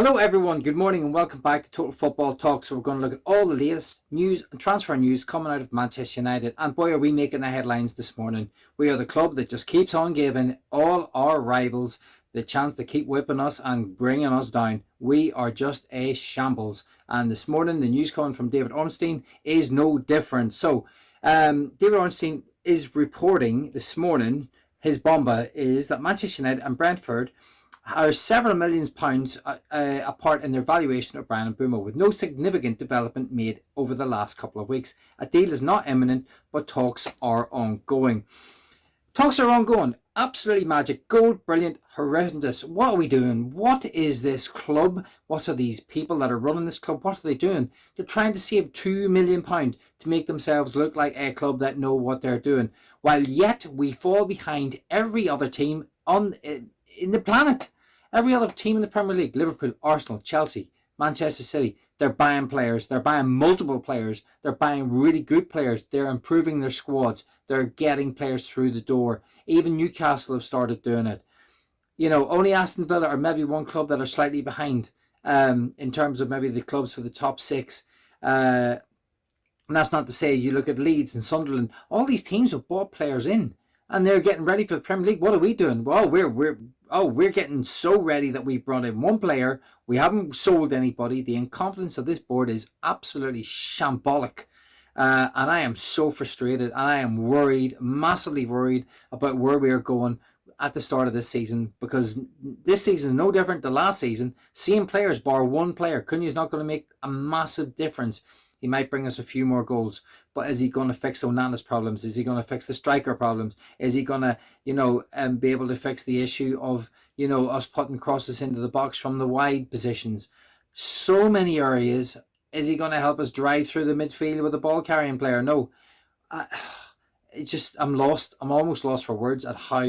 Hello everyone, good morning and welcome back to Total Football Talk. So we're going to look at all the latest news and transfer news coming out of Manchester United. And boy, are we making the headlines this morning. We are the club that just keeps on giving all our rivals the chance to keep whipping us and bringing us down. We are just a shambles. And this morning, the news coming from David Ornstein is no different. So David Ornstein is reporting this morning, his bomba is that Manchester United and Brentford are several millions pounds apart in their valuation of Bryan Mbeumo, with no significant development made over the last couple of weeks. A deal is not imminent, but talks are ongoing. Talks are ongoing. Absolutely magic. Gold, brilliant, horrendous. What are we doing? What is this club? What are these people that are running this club? What are they doing? They're trying to save £2 million to make themselves look like a club that know what they're doing, while yet we fall behind every other team in the planet. Every other team in the Premier League, Liverpool, Arsenal, Chelsea, Manchester City, they're buying players. They're buying multiple players. They're buying really good players. They're improving their squads. They're getting players through the door. Even Newcastle have started doing it. Only Aston Villa are maybe one club that are slightly behind in terms of maybe the clubs for the top six. And that's not to say you look at Leeds and Sunderland. All these teams have bought players in, and they're getting ready for the Premier League. What are we doing? Well, we're getting so ready that we brought in one player. We haven't sold anybody. The incompetence of this board is absolutely shambolic. And I am so frustrated, and I am worried, massively worried about where we are going at the start of this season, because this season is no different than last season. Same players, bar one player. Cunha's not going to make a massive difference. He might bring us a few more goals, but is he going to fix Onana's problems? Is he going to fix the striker problems? Is he going to, be able to fix the issue of, us putting crosses into the box from the wide positions? So many areas. Is he going to help us drive through the midfield with a ball carrying player? No. I'm lost. I'm almost lost for words at how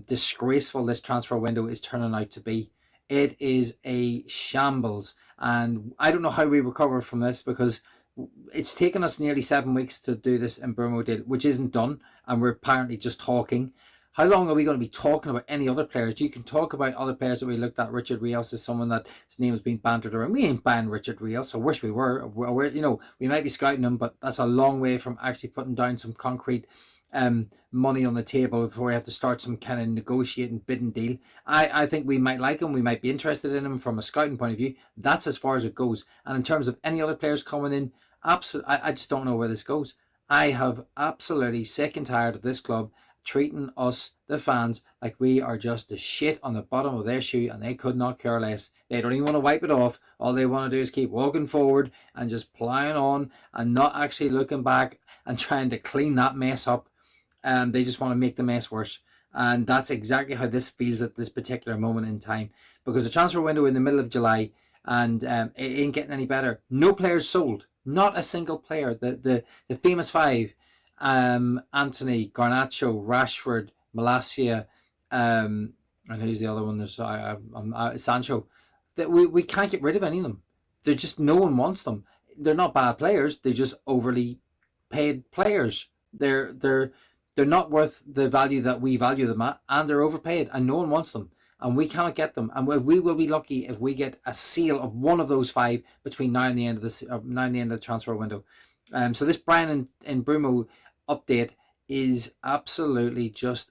disgraceful this transfer window is turning out to be. It is a shambles, and I don't know how we recover from this, because it's taken us nearly 7 weeks to do this Mbeumo deal, which isn't done, and we're apparently just talking. How long are we going to be talking about any other players? You can talk about other players that we looked at. Richard Rios is someone that his name has been bantered around. We ain't banned Richard Rios. I wish we were. We might be scouting him, but that's a long way from actually putting down some concrete money on the table before we have to start some kind of negotiating bidding deal. I think we might like him. We might be interested in him from a scouting point of view. That's as far as it goes. And in terms of any other players coming in, I just don't know where this goes. I have absolutely sick and tired of this club treating us, the fans, like we are just the shit on the bottom of their shoe, and they could not care less. They don't even want to wipe it off. All they want to do is keep walking forward and just plowing on and not actually looking back and trying to clean that mess up. They just want to make the mess worse. And that's exactly how this feels at this particular moment in time, because the transfer window in the middle of July, and it ain't getting any better. No players sold. Not a single player. The famous five, Anthony, Garnacho, Rashford, Malacia, and who's the other one? There's Sancho. That we can't get rid of any of them. They're just, no one wants them. They're not bad players. They're just overly paid players. They're not worth the value that we value them at, and they're overpaid, and no one wants them, and we cannot get them. And we will be lucky if we get a seal of one of those five between now and the end of the transfer window. So this Bryan and Mbeumo update is absolutely just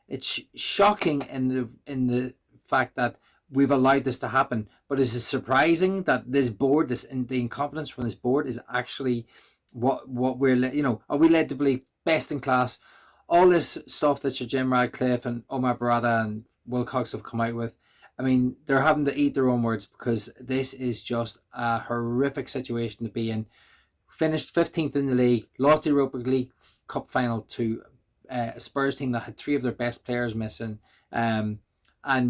it's shocking in the fact that we've allowed this to happen. But is it surprising that this board, the incompetence from this board, is actually what we're are we led to believe? Best in class, all this stuff that Sir Jim Radcliffe and Omar Barada and Wilcox have come out with. I mean, they're having to eat their own words, because this is just a horrific situation to be in. Finished 15th in the league, lost the Europa League Cup final to a Spurs team that had three of their best players missing, and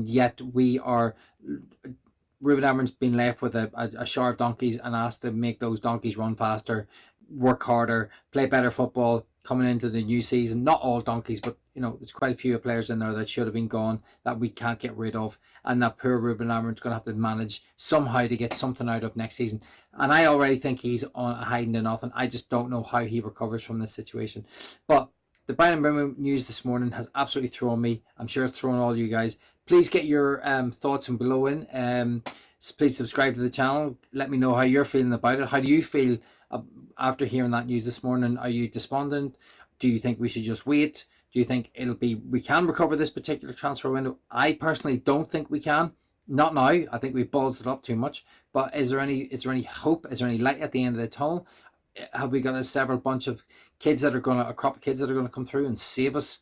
yet we are. Ruben Amorim's been left with a shower of donkeys and asked to make those donkeys run faster, work harder, play better football coming into the new season. Not all donkeys, but there's quite a few players in there that should have been gone, that we can't get rid of, and that poor Ruben Amorim's going to have to manage somehow to get something out of next season. And I already think he's on hiding to nothing. I just don't know how he recovers from this situation. But The Brian Mbeumo news this morning has absolutely thrown me. I'm sure it's thrown all you guys. Please get your thoughts and below in. Please subscribe to the channel. Let me know how you're feeling about it. How do you feel after hearing that news this morning? Are you despondent? Do you think we should just wait? Do you think we can recover this particular transfer window? I personally don't think we can. Not now. I think we ballsed it up too much. But is there any hope? Is there any light at the end of the tunnel? Have we got a several bunch of kids that are a crop of kids that are going to come through and save us?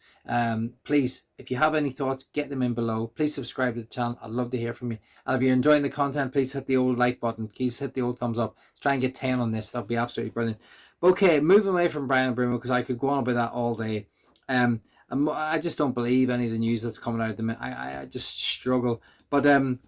Please, if you have any thoughts, get them in below. Please subscribe to the channel. I'd love to hear from you. And if you're enjoying the content, please hit the old like button. Please hit the old thumbs up. Let's try and get 10 on this. That'd be absolutely brilliant. But okay, moving away from Brian Mbeumo, because I could go on about that all day. I just don't believe any of the news that's coming out of them. I just struggle. But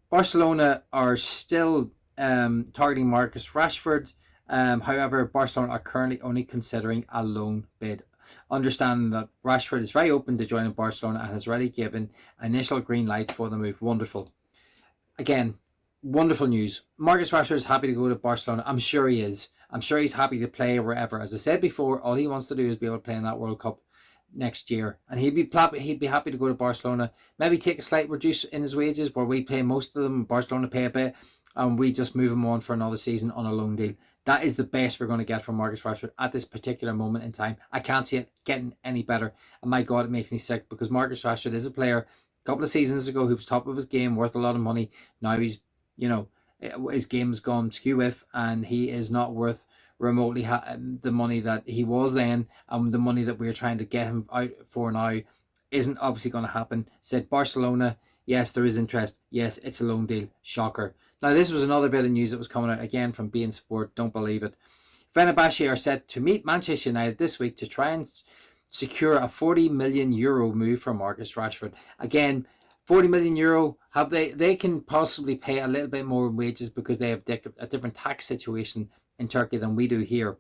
Barcelona are still targeting Marcus Rashford. However, Barcelona are currently only considering a loan bid. Understanding that Rashford is very open to joining Barcelona and has already given initial green light for the move. Wonderful. Again, wonderful news. Marcus Rashford is happy to go to Barcelona. I'm sure he is. I'm sure he's happy to play wherever. As I said before, all he wants to do is be able to play in that World Cup next year, and he'd be happy to go to Barcelona. Maybe take a slight reduce in his wages, where we pay most of them, Barcelona pay a bit, and we just move him on for another season on a loan deal. That is the best we're going to get from Marcus Rashford at this particular moment in time. I can't see it getting any better, and my God, it makes me sick, because Marcus Rashford is a player a couple of seasons ago who was top of his game, worth a lot of money. Now he's, his game's gone skew with, and he is not worth remotely the money that he was then, and the money that we're trying to get him out for now isn't obviously going to happen. Said Barcelona, yes, there is interest. Yes, it's a loan deal. Shocker. Now, this was another bit of news that was coming out again from beIN Sport. Don't believe it. Fenerbahce are set to meet Manchester United this week to try and secure a €40 million move for Marcus Rashford. Again, €40 million. They can possibly pay a little bit more wages because they have a different tax situation in Turkey than we do here.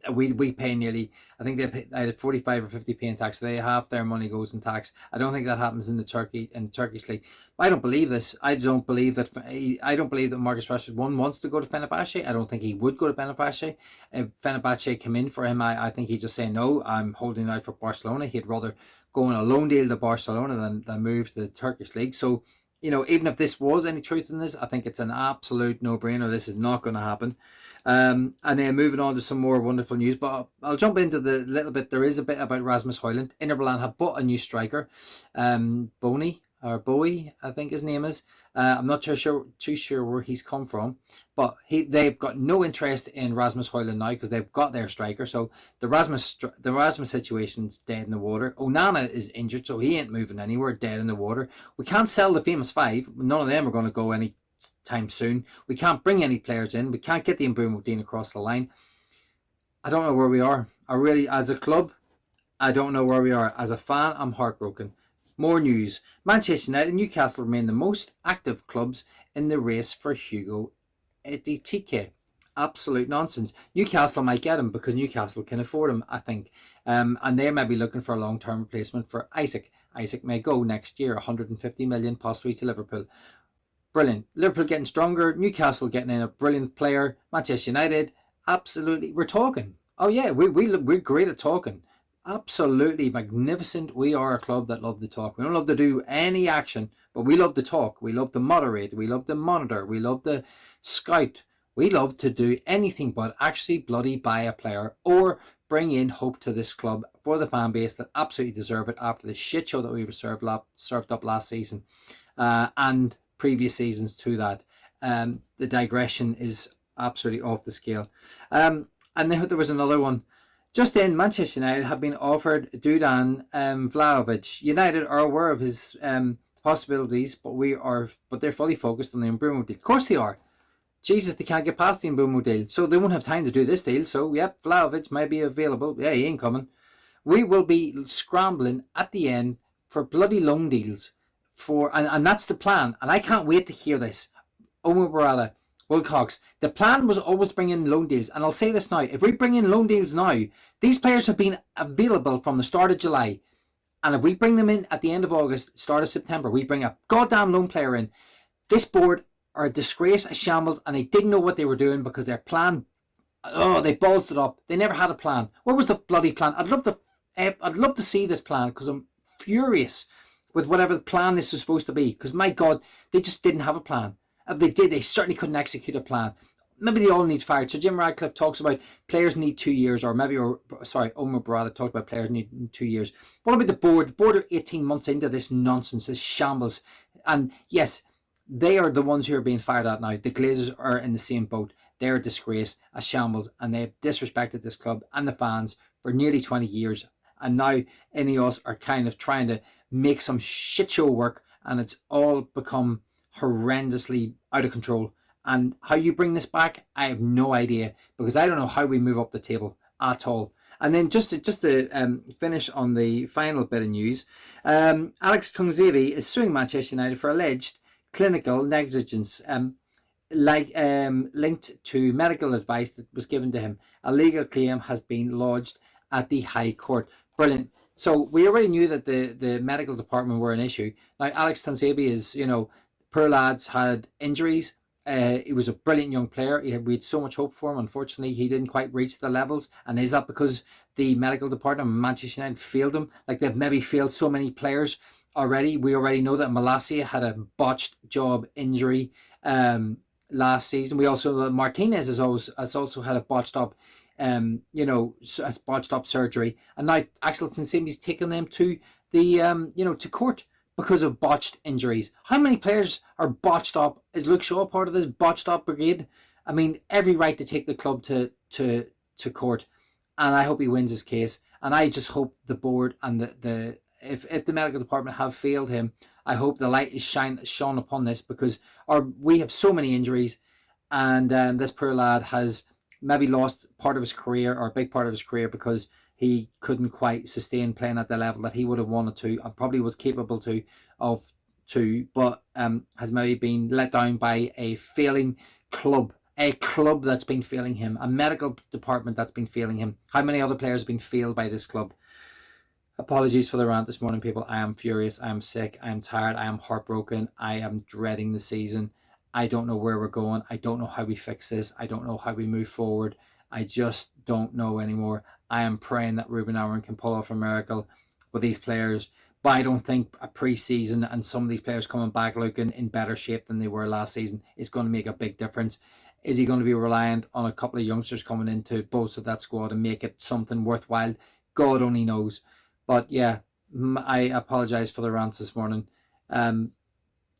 We pay nearly, I think they pay either 45 or 50p in tax. So they half their money goes in tax. I don't think that happens in the Turkish league. I don't believe this. I don't believe that Marcus Rashford wants to go to Fenerbahce. I don't think he would go to Fenerbahce. If Fenerbahce come in for him, I think he'd just say no. I'm holding out for Barcelona. He'd rather go on a loan deal to Barcelona than move to the Turkish league. So, even if this was any truth in this, I think it's an absolute no-brainer. This is not going to happen. And then moving on to some more wonderful news, but I'll jump into the little bit. There is a bit about Rasmus Højlund. Inter Milan have bought a new striker, Bowie, I think his name is. I'm not too sure where he's come from, but they've got no interest in Rasmus Højlund now because they've got their striker. So the Rasmus situation's dead in the water. Onana is injured, so he ain't moving anywhere. Dead in the water. We can't sell the famous five. None of them are going to go any time soon. We can't bring any players in. We can't get the Mbeumo deal across the line. I don't know where we are. As a club, I don't know where we are. As a fan, I'm heartbroken. More news. Manchester United and Newcastle remain the most active clubs in the race for Hugo Ekitike. Absolute nonsense. Newcastle might get him because Newcastle can afford him, I think. And they may be looking for a long-term replacement for Isaac. Isaac may go next year, 150 million, possibly to Liverpool. Brilliant. Liverpool getting stronger. Newcastle getting in a brilliant player. Manchester United, absolutely. We're talking. Oh yeah, we're great at talking. Absolutely magnificent. We are a club that love to talk. We don't love to do any action, but we love to talk. We love to moderate. We love to monitor. We love to scout. We love to do anything but actually bloody buy a player or bring in hope to this club for the fan base that absolutely deserve it after the shit show that we were served up last season and previous seasons to that. The digression is absolutely off the scale. And then there was another one. Just in, Manchester United have been offered Dusan Vlahovic. United are aware of his possibilities, but they're fully focused on the Mbeumo deal. Of course they are. Jesus, they can't get past the Mbeumo deal, so they won't have time to do this deal. So, yep, Vlahovic may be available. Yeah, he ain't coming. We will be scrambling at the end for bloody loan deals. And that's the plan. And I can't wait to hear this. Owen Barada, Wilcox. The plan was always to bring in loan deals. And I'll say this now. If we bring in loan deals now, these players have been available from the start of July. And if we bring them in at the end of August, start of September, we bring a goddamn loan player in. This board are a disgrace, a shambles, and they didn't know what they were doing because their plan, they ballsed it up. They never had a plan. What was the bloody plan? I'd love to I'd love to see this plan because I'm furious with whatever the plan this is supposed to be. Because my God, they just didn't have a plan. If they did, they certainly couldn't execute a plan. Maybe they all need fired. So Jim Radcliffe talks about players need 2 years, or Omar Barada talked about players need 2 years. What about the board? The board are 18 months into this nonsense, this shambles. And yes, they are the ones who are being fired at now. The Glazers are in the same boat. They're a disgrace, a shambles, and they've disrespected this club and the fans for nearly 20 years. And now Ineos are kind of trying to make some shit show work, and it's all become horrendously out of control. And how you bring this back, I have no idea, because I don't know how we move up the table at all. And then just to finish on the final bit of news, Alex Tungzebe is suing Manchester United for alleged clinical negligence, linked to medical advice that was given to him. A legal claim has been lodged at the High Court. Brilliant. So we already knew that the medical department were an issue. Now Alex Tungzebe is, poor lad's had injuries. He was a brilliant young player. We had so much hope for him. Unfortunately, he didn't quite reach the levels. And is that because the medical department of Manchester United failed him? Like they've maybe failed so many players already. We already know that Malacia had a botched job injury last season. We also know that Martinez has also had a botched up, has botched up surgery. And now Axel Tungzebe's taken them to the, to court because of botched injuries. How many players are botched up? Is Luke Shaw part of this botched up brigade? I mean, every right to take the club to court, and I hope he wins his case. And I just hope the board and if the medical department have failed him, I hope the light is shone upon this, because we have so many injuries, and this poor lad has maybe lost part of his career, or a big part of his career, because he couldn't quite sustain playing at the level that he would have wanted to, and probably was capable to, but has maybe been let down by a failing club, that's been failing him, a medical department that's been failing him. How many other players have been failed by this club? Apologies for the rant this morning, people. I am furious, I am sick, I am tired, I am heartbroken, I am dreading the season. I don't know where we're going. I don't know how we fix this. I don't know how we move forward. I just don't know anymore. I am praying that Ruben Amorim can pull off a miracle with these players, but I don't think a pre-season and some of these players coming back looking in better shape than they were last season is going to make a big difference. Is he going to be reliant on a couple of youngsters coming in to bolster that squad and make it something worthwhile? God only knows. But yeah, I apologize for the rants this morning.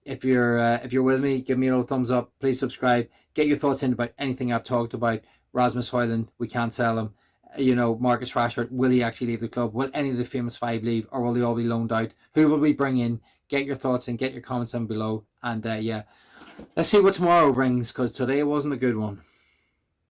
If you're with me, give me a little thumbs up. Please subscribe. Get your thoughts in about anything I've talked about. Rasmus Højlund, we can't sell him. Marcus Rashford, will he actually leave the club? Will any of the famous five leave, or will they all be loaned out? Who will we bring in? Get your thoughts in. Get your comments in below. And let's see what tomorrow brings, because today wasn't a good one.